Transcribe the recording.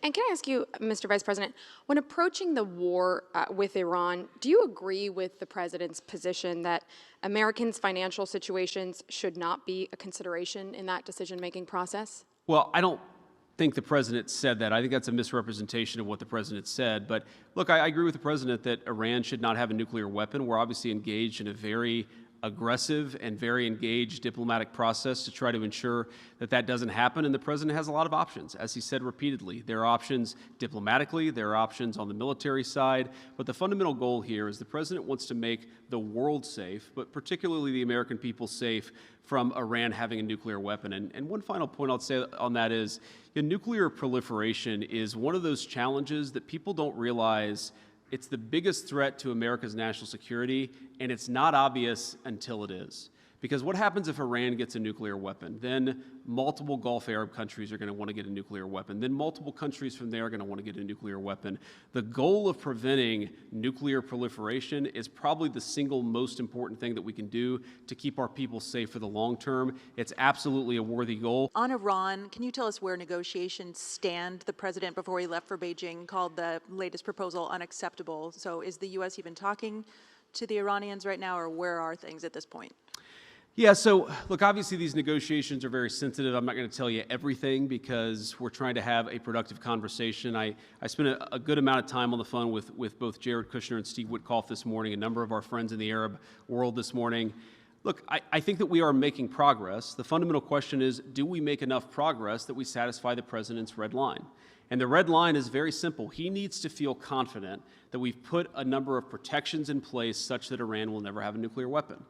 And can I ask you, Mr. Vice President, when approaching the war with Iran, do you agree with the president's position that Americans' financial situations should not be a consideration in that decision-making process? Well, I don't think the president said that. I think that's a misrepresentation of what the president said. But look, I agree with the president that Iran should not have a nuclear weapon. We're obviously engaged in a very aggressive and very engaged diplomatic process to try to ensure that that doesn't happen. And the president has a lot of options, as he said repeatedly. There are options diplomatically, there are options on the military side, but the fundamental goal here is the president wants to make the world safe, but particularly the American people safe from Iran having a nuclear weapon. And one final point I'll say on that is, nuclear proliferation is one of those challenges that people don't realize. It's the biggest threat to America's national security, and it's not obvious until it is. Because what happens if Iran gets a nuclear weapon? Then multiple Gulf Arab countries are going to want to get a nuclear weapon. Then multiple countries from there are going to want to get a nuclear weapon. The goal of preventing nuclear proliferation is probably the single most important thing that we can do to keep our people safe for the long term. It's absolutely a worthy goal. On Iran, can you tell us where negotiations stand? The president, before he left for Beijing, called the latest proposal unacceptable. So is the U.S. even talking to the Iranians right now, or where are things at this point? Yeah, so look, obviously these negotiations are very sensitive. I'm not going to tell you everything because we're trying to have a productive conversation. I spent a good amount of time on the phone with both Jared Kushner and Steve Witkoff this morning, a number of our friends in the Arab world this morning. Look, I think that we are making progress. The fundamental question is, do we make enough progress that we satisfy the president's red line? And the red line is very simple. He needs to feel confident that we've put a number of protections in place such that Iran will never have a nuclear weapon.